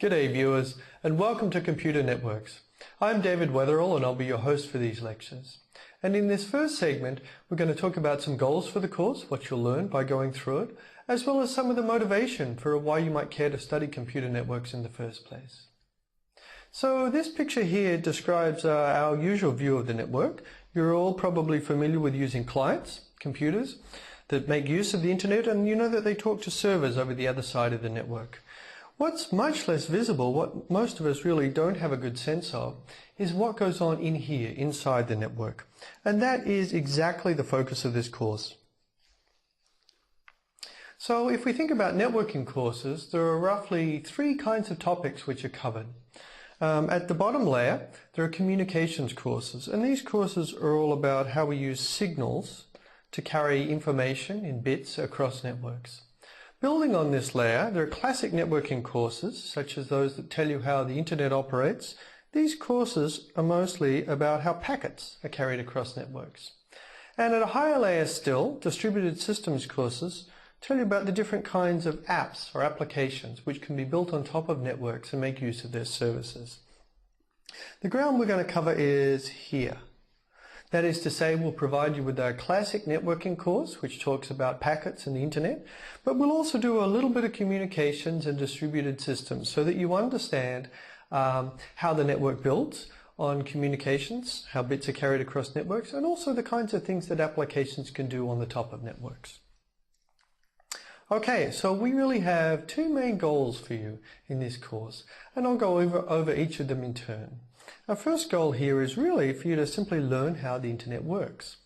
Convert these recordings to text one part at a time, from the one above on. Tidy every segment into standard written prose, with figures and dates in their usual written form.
G'day viewers, and welcome to Computer Networks. I'm David Weatherall and I'll be your host for these lectures. And in this first segment, we're going to talk about some goals for the course, what you'll learn by going through it, as well as some of the motivation for why you might care to study computer networks in the first place. So this picture here describes our usual view of the network. You're all probably familiar with using clients, computers, that make use of the internet, and you know that they talk to servers over the other side of the network. What's much less visible, what most of us really don't have a good sense of, is what goes on in here, inside the network. And that is exactly the focus of this course. So if we think about networking courses, there are roughly 3 kinds of topics which are covered. At the bottom layer, there are communications courses, and these courses are all about how we use signals to carry information in bits across networks. Building on this layer, there are classic networking courses, such as those that tell you how the internet operates. These courses are mostly about how packets are carried across networks. And at a higher layer still, distributed systems courses tell you about the different kinds of apps or applications which can be built on top of networks and make use of their services. The ground we're going to cover is here. That is to say, we'll provide you with a classic networking course which talks about packets and the internet, but we'll also do a little bit of communications and distributed systems so that you understand how the network builds on communications, how bits are carried across networks, and also the kinds of things that applications can do on the top of networks. Okay, so we really have 2 main goals for you in this course, and I'll go over each of them in turn. Our first goal here is really for you to simply learn how the internet works.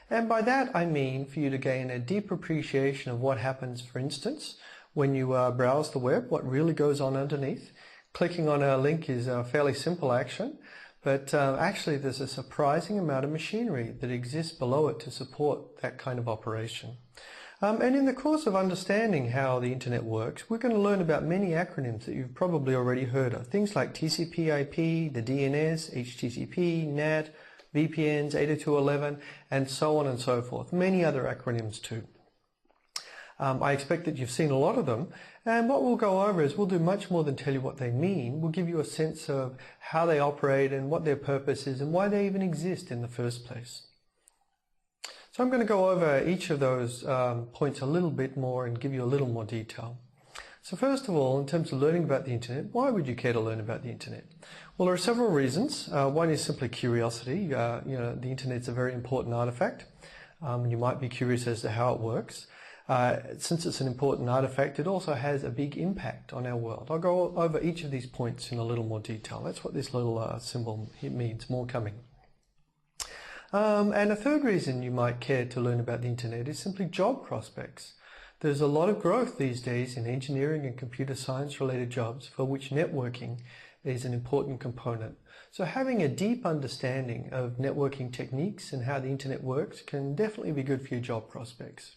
And by that I mean for you to gain a deep appreciation of what happens, for instance, when you browse the web, what really goes on underneath. Clicking on a link is a fairly simple action, but actually there's a surprising amount of machinery that exists below it to support that kind of operation. And in the course of understanding how the internet works, we're going to learn about many acronyms that you've probably already heard of. Things like TCP/IP, the DNS, HTTP, NAT, VPNs, 802.11, and so on and so forth. Many other acronyms too. I expect that you've seen a lot of them, and what we'll go over is we'll do much more than tell you what they mean. We'll give you a sense of how they operate and what their purpose is and why they even exist in the first place. So I'm going to go over each of those points a little bit more and give you a little more detail. So first of all, in terms of learning about the internet, why would you care to learn about the internet? Well, there are several reasons. One is simply curiosity. The internet's a very important artifact, and you might be curious as to how it works. Since it's an important artifact, it also has a big impact on our world. I'll go over each of these points in a little more detail. That's what this little symbol here means, more coming. And a third reason you might care to learn about the internet is simply job prospects. There's a lot of growth these days in engineering and computer science related jobs for which networking is an important component. So having a deep understanding of networking techniques and how the internet works can definitely be good for your job prospects.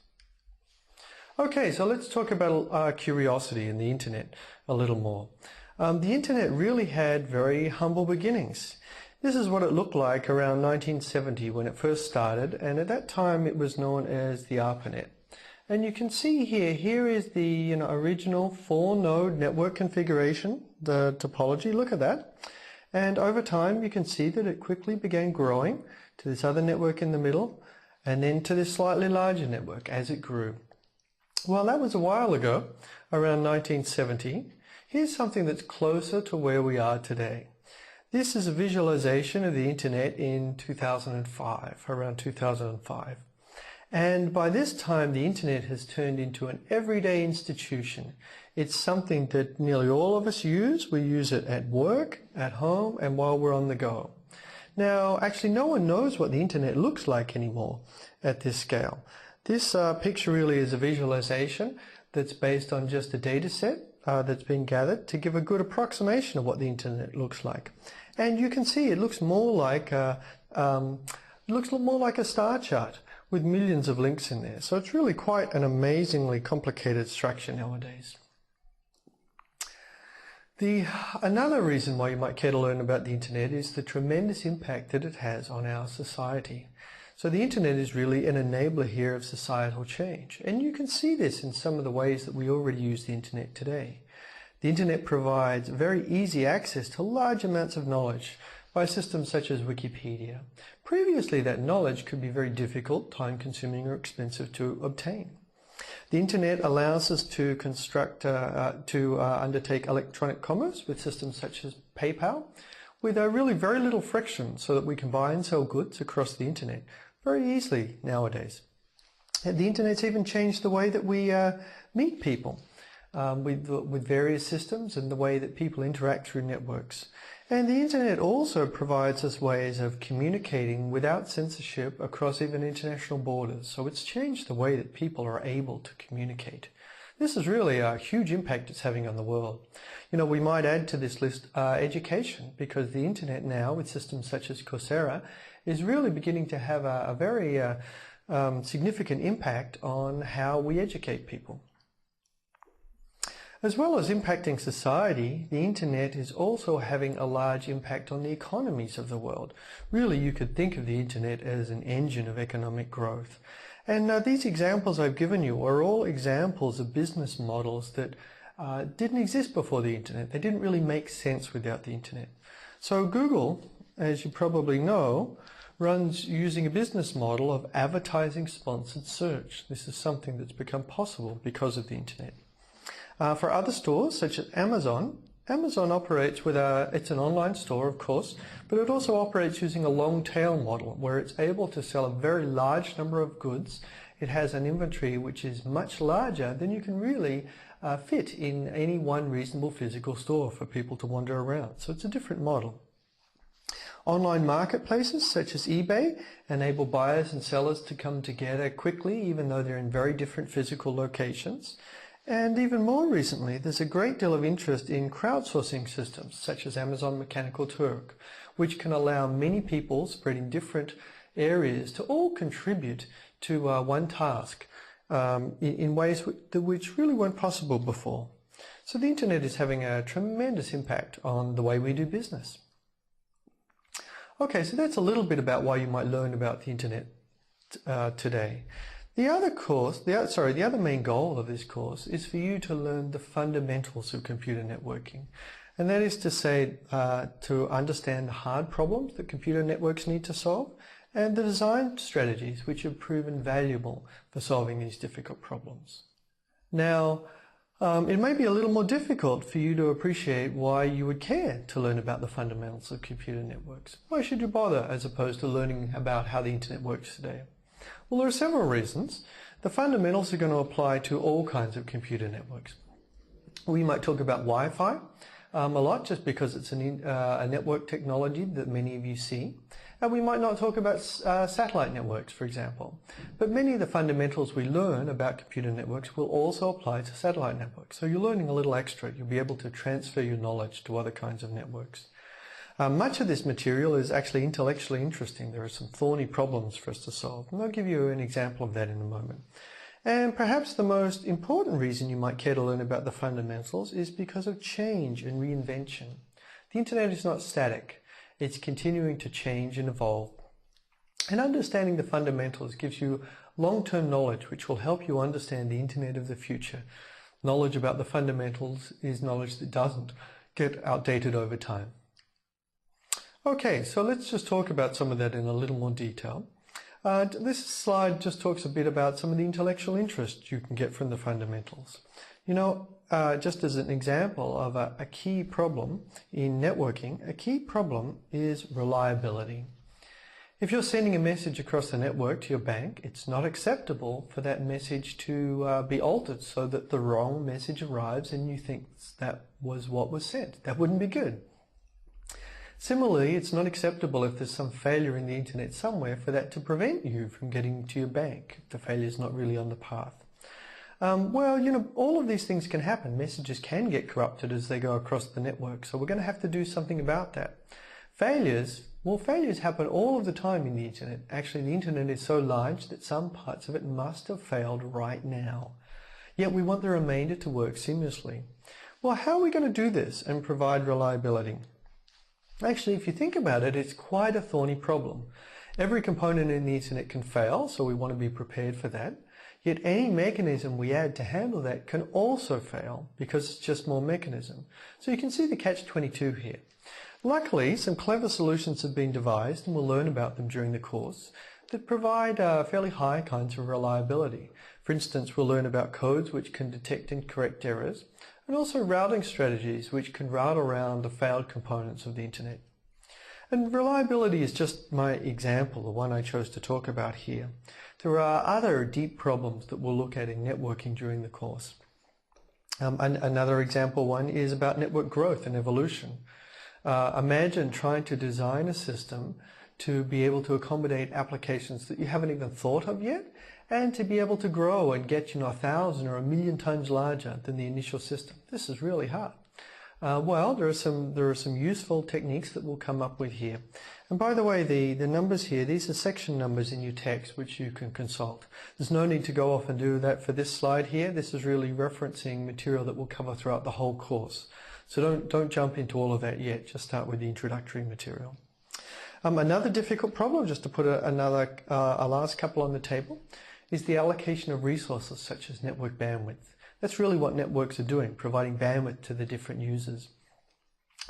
Okay, so let's talk about curiosity in the internet a little more. The internet really had very humble beginnings. This is what it looked like around 1970 when it first started, and at that time it was known as the ARPANET. And you can see here is the original 4-node network configuration, the topology. Look at that. And over time you can see that it quickly began growing to this other network in the middle, and then to this slightly larger network as it grew. Well, that was a while ago, around 1970. Here's something that's closer to where we are today. This is a visualization of the internet in 2005, around 2005. And by this time, the internet has turned into an everyday institution. It's something that nearly all of us use. We use it at work, at home, and while we're on the go. Now, actually, no one knows what the internet looks like anymore at this scale. This picture really is a visualization that's based on just a data set that's been gathered to give a good approximation of what the internet looks like. And you can see it looks more like a star chart with millions of links in there. So it's really quite an amazingly complicated structure nowadays. Another reason why you might care to learn about the internet is the tremendous impact that it has on our society. So the internet is really an enabler here of societal change. And you can see this in some of the ways that we already use the internet today. The internet provides very easy access to large amounts of knowledge by systems such as Wikipedia. Previously, that knowledge could be very difficult, time-consuming, or expensive to obtain. The internet allows us to undertake electronic commerce with systems such as PayPal, with really very little friction, so that we can buy and sell goods across the internet very easily nowadays. And the internet's even changed the way that we meet people with various systems and the way that people interact through networks. And the internet also provides us ways of communicating without censorship across even international borders. So it's changed the way that people are able to communicate. This is really a huge impact it's having on the world. You know, we might add to this list education, because the internet now, with systems such as Coursera, is really beginning to have a very significant impact on how we educate people. As well as impacting society, the internet is also having a large impact on the economies of the world. Really, you could think of the internet as an engine of economic growth. And these examples I've given you are all examples of business models that didn't exist before the internet. They didn't really make sense without the internet. So Google, as you probably know, runs using a business model of advertising sponsored search. This is something that's become possible because of the internet. For other stores, such as Amazon, Amazon operates with it's an online store, of course, but it also operates using a long tail model where it's able to sell a very large number of goods. It has an inventory which is much larger than you can really fit in any one reasonable physical store for people to wander around. So it's a different model. Online marketplaces such as eBay enable buyers and sellers to come together quickly, even though they're in very different physical locations. And even more recently, there's a great deal of interest in crowdsourcing systems such as Amazon Mechanical Turk, which can allow many people spread in different areas to all contribute to one task in ways which really weren't possible before. So the internet is having a tremendous impact on the way we do business. Okay, so that's a little bit about why you might learn about the internet today. The other main goal of this course is for you to learn the fundamentals of computer networking. And that is to say, to understand the hard problems that computer networks need to solve and the design strategies which have proven valuable for solving these difficult problems. Now, it may be a little more difficult for you to appreciate why you would care to learn about the fundamentals of computer networks. Why should you bother as opposed to learning about how the internet works today? Well, there are several reasons. The fundamentals are going to apply to all kinds of computer networks. We might talk about Wi-Fi a lot, just because it's a network technology that many of you see. And we might not talk about satellite networks, for example. But many of the fundamentals we learn about computer networks will also apply to satellite networks. So you're learning a little extra. You'll be able to transfer your knowledge to other kinds of networks. Much of this material is actually intellectually interesting. There are some thorny problems for us to solve, and I'll give you an example of that in a moment. And perhaps the most important reason you might care to learn about the fundamentals is because of change and reinvention. The internet is not static. It's continuing to change and evolve. And understanding the fundamentals gives you long-term knowledge which will help you understand the internet of the future. Knowledge about the fundamentals is knowledge that doesn't get outdated over time. Okay, so let's just talk about some of that in a little more detail. This slide just talks a bit about some of the intellectual interest you can get from the fundamentals. You know, just as an example of a key problem in networking, a key problem is reliability. If you're sending a message across the network to your bank, it's not acceptable for that message to be altered so that the wrong message arrives and you think that was what was sent. That wouldn't be good. Similarly, it's not acceptable if there's some failure in the internet somewhere for that to prevent you from getting to your bank if the failure is not really on the path. Well, you know, all of these things can happen. Messages can get corrupted as they go across the network, so we're going to have to do something about that. Failures happen all of the time in the internet. Actually, the internet is so large that some parts of it must have failed right now. Yet we want the remainder to work seamlessly. Well, how are we going to do this and provide reliability? Actually, if you think about it, it's quite a thorny problem. Every component in the internet can fail, so we want to be prepared for that. Yet any mechanism we add to handle that can also fail because it's just more mechanism. So you can see the catch-22 here. Luckily, some clever solutions have been devised, and we'll learn about them during the course, that provide fairly high kinds of reliability. For instance, we'll learn about codes which can detect and correct errors, and also routing strategies which can route around the failed components of the internet. And reliability is just my example, the one I chose to talk about here. There are other deep problems that we'll look at in networking during the course. Another example one is about network growth and evolution. Imagine trying to design a system to be able to accommodate applications that you haven't even thought of yet, and to be able to grow and get 1,000 or 1,000,000 times larger than the initial system. This is really hard. Well, there are some useful techniques that we'll come up with here. And by the way, the numbers here, these are section numbers in your text which you can consult. There's no need to go off and do that for this slide here. This is really referencing material that we'll cover throughout the whole course. So don't jump into all of that yet, just start with the introductory material. Another difficult problem, just to put a last couple on the table, is the allocation of resources such as network bandwidth. That's really what networks are doing, providing bandwidth to the different users.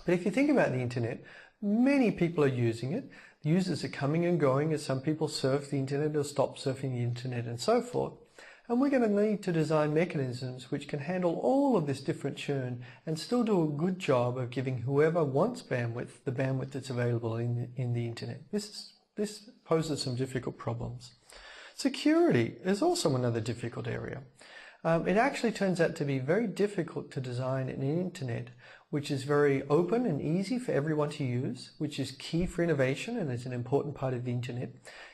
But if you think about the internet, many people are using it. Users are coming and going as some people surf the internet or stop surfing the internet and so forth. And we're going to need to design mechanisms which can handle all of this different churn and still do a good job of giving whoever wants bandwidth the bandwidth that's available in the internet. This poses some difficult problems. Security is also another difficult area. It actually turns out to be very difficult to design an internet which is very open and easy for everyone to use, which is key for innovation and is an important part of the internet,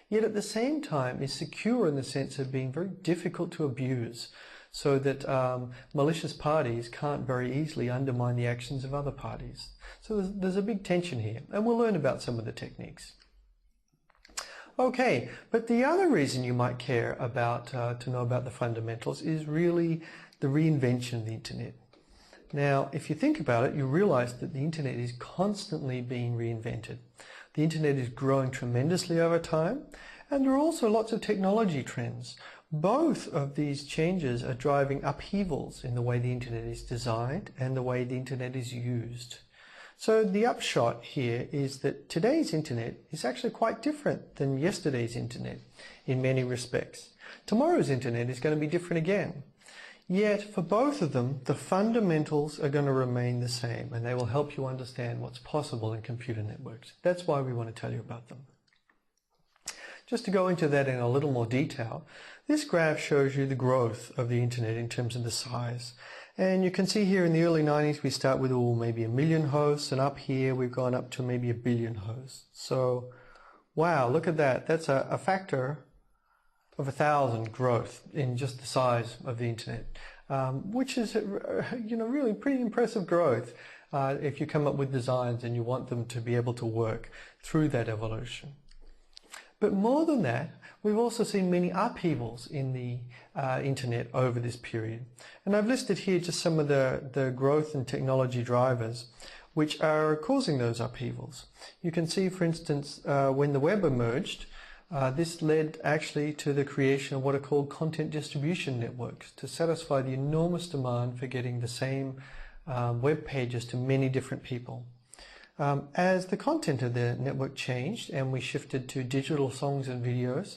yet at the same time is secure in the sense of being very difficult to abuse, so that malicious parties can't very easily undermine the actions of other parties. So there's a big tension here, and we'll learn about some of the techniques. Okay, but the other reason you might care about to know about the fundamentals is really the reinvention of the internet. Now, if you think about it, you realize that the internet is constantly being reinvented. The internet is growing tremendously over time, and there are also lots of technology trends. Both of these changes are driving upheavals in the way the internet is designed and the way the internet is used. So the upshot here is that today's internet is actually quite different than yesterday's internet in many respects. Tomorrow's internet is going to be different again. Yet for both of them, the fundamentals are going to remain the same, and they will help you understand what's possible in computer networks. That's why we want to tell you about them. Just to go into that in a little more detail, this graph shows you the growth of the internet in terms of the size. And you can see here in the early 90s we start with maybe 1 million hosts, and up here we've gone up to maybe 1 billion hosts. So wow, look at that. That's a factor of 1,000 growth in just the size of the internet, which is really pretty impressive growth if you come up with designs and you want them to be able to work through that evolution. But more than that, we've also seen many upheavals in the internet over this period. And I've listed here just some of the growth and technology drivers which are causing those upheavals. You can see, for instance, when the web emerged, this led actually to the creation of what are called content distribution networks to satisfy the enormous demand for getting the same web pages to many different people. As the content of the network changed and we shifted to digital songs and videos,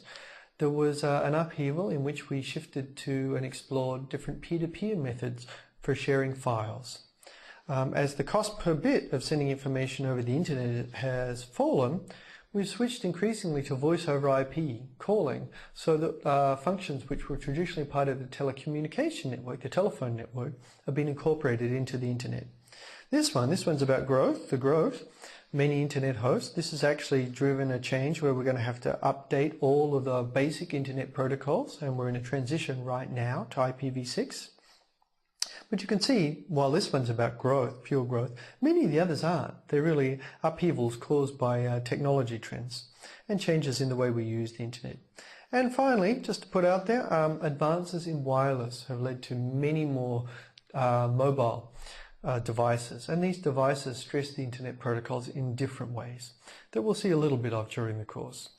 there was an upheaval in which we shifted to and explored different peer-to-peer methods for sharing files. As the cost per bit of sending information over the internet has fallen, we've switched increasingly to voice over IP calling, so that functions which were traditionally part of the telecommunication network, the telephone network, have been incorporated into the internet. This one's about growth, many internet hosts. This has actually driven a change where we're going to have to update all of the basic internet protocols, and we're in a transition right now to IPv6. But you can see, while this one's about growth, pure growth, many of the others aren't. They're really upheavals caused by technology trends and changes in the way we use the internet. And finally, just to put out there, advances in wireless have led to many more mobile devices. And these devices stress the internet protocols in different ways that we'll see a little bit of during the course.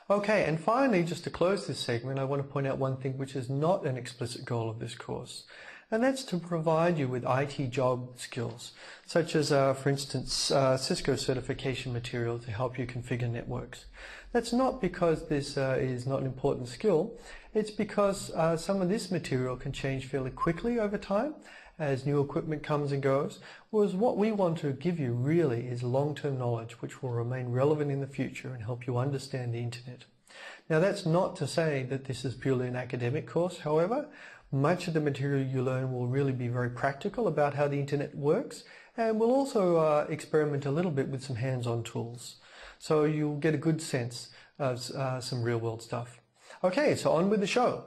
Okay, and finally, just to close this segment, I want to point out one thing which is not an explicit goal of this course, and that's to provide you with IT job skills, such as, for instance, Cisco certification material to help you configure networks. That's not because this is not an important skill, it's because some of this material can change fairly quickly over time as new equipment comes and goes, whereas what we want to give you really is long-term knowledge which will remain relevant in the future and help you understand the internet. Now that's not to say that this is purely an academic course, however. Much of the material you learn will really be very practical about how the internet works, and we'll also experiment a little bit with some hands-on tools. So you'll get a good sense of some real-world stuff. Okay, so on with the show.